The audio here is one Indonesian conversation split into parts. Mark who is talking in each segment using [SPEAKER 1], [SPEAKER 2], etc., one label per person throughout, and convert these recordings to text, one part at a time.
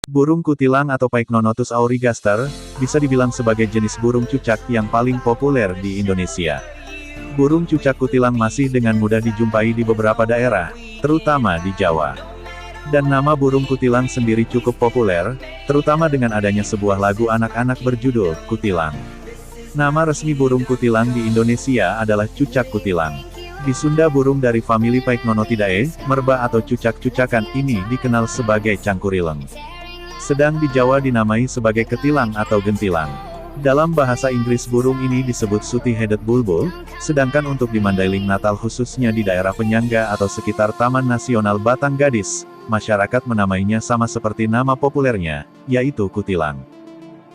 [SPEAKER 1] Burung kutilang atau Pycnonotus aurigaster, bisa dibilang sebagai jenis burung cucak yang paling populer di Indonesia. Burung cucak kutilang masih dengan mudah dijumpai di beberapa daerah, terutama di Jawa. Dan nama burung kutilang sendiri cukup populer, terutama dengan adanya sebuah lagu anak-anak berjudul Kutilang. Nama resmi burung kutilang di Indonesia adalah cucak kutilang. Di Sunda burung dari famili Pycnonotidae, merbah atau cucak-cucakan ini dikenal sebagai cangkurileng. Sedang di Jawa dinamai sebagai ketilang atau gentilang. Dalam bahasa Inggris burung ini disebut sooty-headed bulbul, sedangkan untuk di Mandailing Natal khususnya di daerah penyangga atau sekitar Taman Nasional Batang Gadis, masyarakat menamainya sama seperti nama populernya, yaitu kutilang.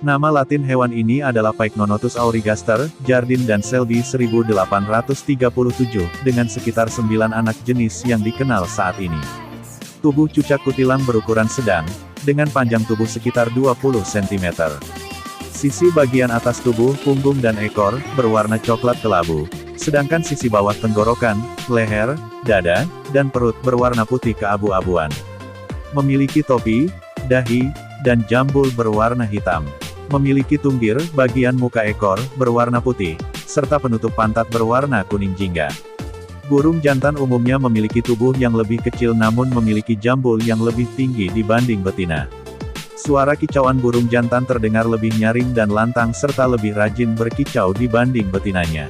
[SPEAKER 1] Nama latin hewan ini adalah Pycnonotus aurigaster, Jardine dan Selby 1837, dengan sekitar 9 anak jenis yang dikenal saat ini. Tubuh cucak kutilang berukuran sedang, dengan panjang tubuh sekitar 20 cm. Sisi bagian atas tubuh, punggung dan ekor, berwarna coklat kelabu, sedangkan sisi bawah tenggorokan, leher, dada, dan perut berwarna putih keabu-abuan. Memiliki topi, dahi, dan jambul berwarna hitam. Memiliki tunggir, bagian muka ekor, berwarna putih, serta penutup pantat berwarna kuning jingga. Burung jantan umumnya memiliki tubuh yang lebih kecil namun memiliki jambul yang lebih tinggi dibanding betina. Suara kicauan burung jantan terdengar lebih nyaring dan lantang serta lebih rajin berkicau dibanding betinanya.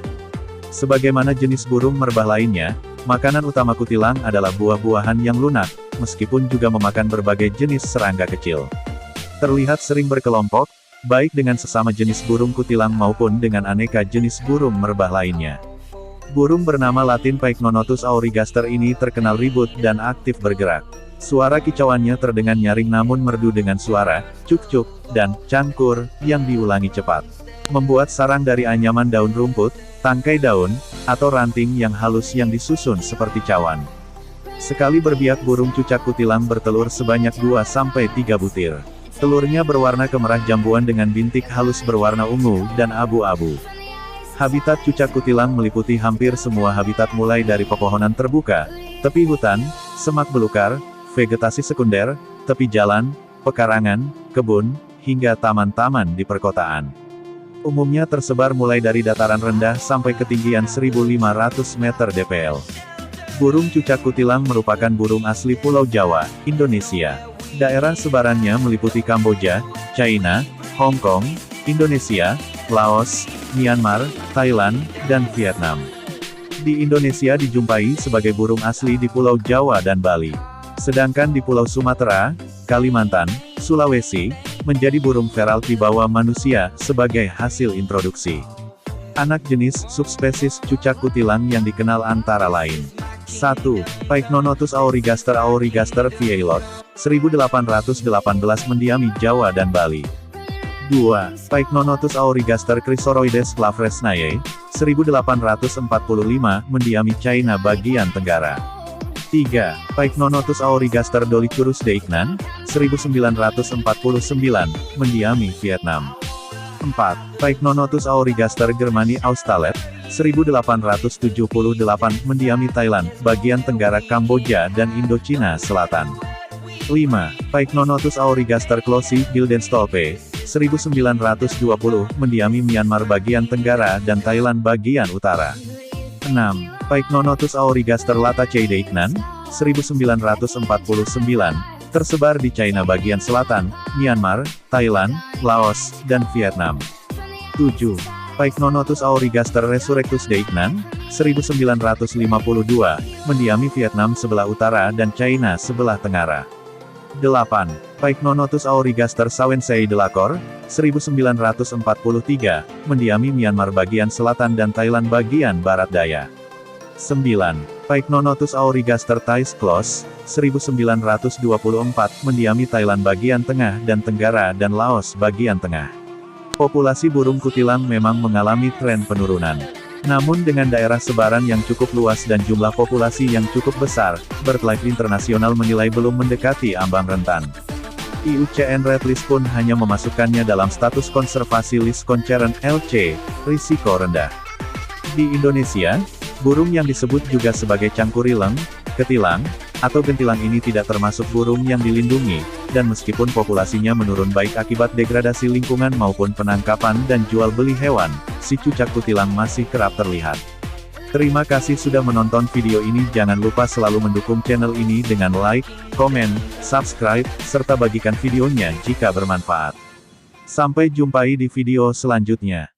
[SPEAKER 1] Sebagaimana jenis burung merbah lainnya, makanan utama kutilang adalah buah-buahan yang lunak, meskipun juga memakan berbagai jenis serangga kecil. Terlihat sering berkelompok, baik dengan sesama jenis burung kutilang maupun dengan aneka jenis burung merbah lainnya. Burung bernama latin Pycnonotus aurigaster ini terkenal ribut dan aktif bergerak. Suara kicauannya terdengar nyaring namun merdu dengan suara cuk-cuk dan cangkur yang diulangi cepat. Membuat sarang dari anyaman daun rumput, tangkai daun, atau ranting yang halus yang disusun seperti cawan. Sekali berbiak burung cucak kutilang bertelur sebanyak 2-3 butir. Telurnya berwarna kemerah jambuan dengan bintik halus berwarna ungu dan abu-abu. Habitat cucak kutilang meliputi hampir semua habitat mulai dari pepohonan terbuka, tepi hutan, semak belukar, vegetasi sekunder, tepi jalan, pekarangan, kebun, hingga taman-taman di perkotaan. Umumnya tersebar mulai dari dataran rendah sampai ketinggian 1.500 meter dpl. Burung cucak kutilang merupakan burung asli Pulau Jawa, Indonesia. Daerah sebarannya meliputi Kamboja, China, Hong Kong, Indonesia, Laos, Myanmar, Thailand, dan Vietnam. Di Indonesia dijumpai sebagai burung asli di Pulau Jawa dan Bali. Sedangkan di Pulau Sumatera, Kalimantan, Sulawesi, menjadi burung feral dibawa manusia sebagai hasil introduksi. Anak jenis subspesies cucak kutilang yang dikenal antara lain. 1. Pycnonotus aurigaster Vieillot, 1818 mendiami Jawa dan Bali. 2. Pycnonotus aurigaster Chrysoroides flavresnae, 1845, mendiami China bagian tenggara. 3. Pycnonotus aurigaster Dolichurus deiknan, 1949, mendiami Vietnam. 4. Pycnonotus aurigaster germani austalet, 1878, mendiami Thailand, bagian tenggara Kamboja dan Indochina Selatan. 5. Pycnonotus aurigaster Closi Gildenstolpe, 1920, mendiami Myanmar bagian tenggara dan Thailand bagian utara. 6. Pycnonotus aurigaster Latachei deiknan, 1949, tersebar di China bagian selatan, Myanmar, Thailand, Laos, dan Vietnam. 7. Pycnonotus aurigaster Resurrectus deiknan, 1952, mendiami Vietnam sebelah utara dan China sebelah tenggara. 8. Pycnonotus aurigaster Sawensei delacor, 1943, mendiami Myanmar bagian selatan dan Thailand bagian barat daya. 9. Pycnonotus aurigaster Thais Clos, 1924, mendiami Thailand bagian tengah dan tenggara dan Laos bagian tengah. Populasi burung kutilang memang mengalami tren penurunan. Namun dengan daerah sebaran yang cukup luas dan jumlah populasi yang cukup besar, BirdLife International menilai belum mendekati ambang rentan. IUCN Red List pun hanya memasukkannya dalam status konservasi list Concern LC, risiko rendah. Di Indonesia, burung yang disebut juga sebagai cangkurileng, ketilang, atau gentilang ini tidak termasuk burung yang dilindungi, dan meskipun populasinya menurun baik akibat degradasi lingkungan maupun penangkapan dan jual beli hewan, si cucak kutilang masih kerap terlihat. Terima kasih sudah menonton video ini. Jangan lupa selalu mendukung channel ini dengan like, komen, subscribe, serta bagikan videonya jika bermanfaat. Sampai jumpa di video selanjutnya.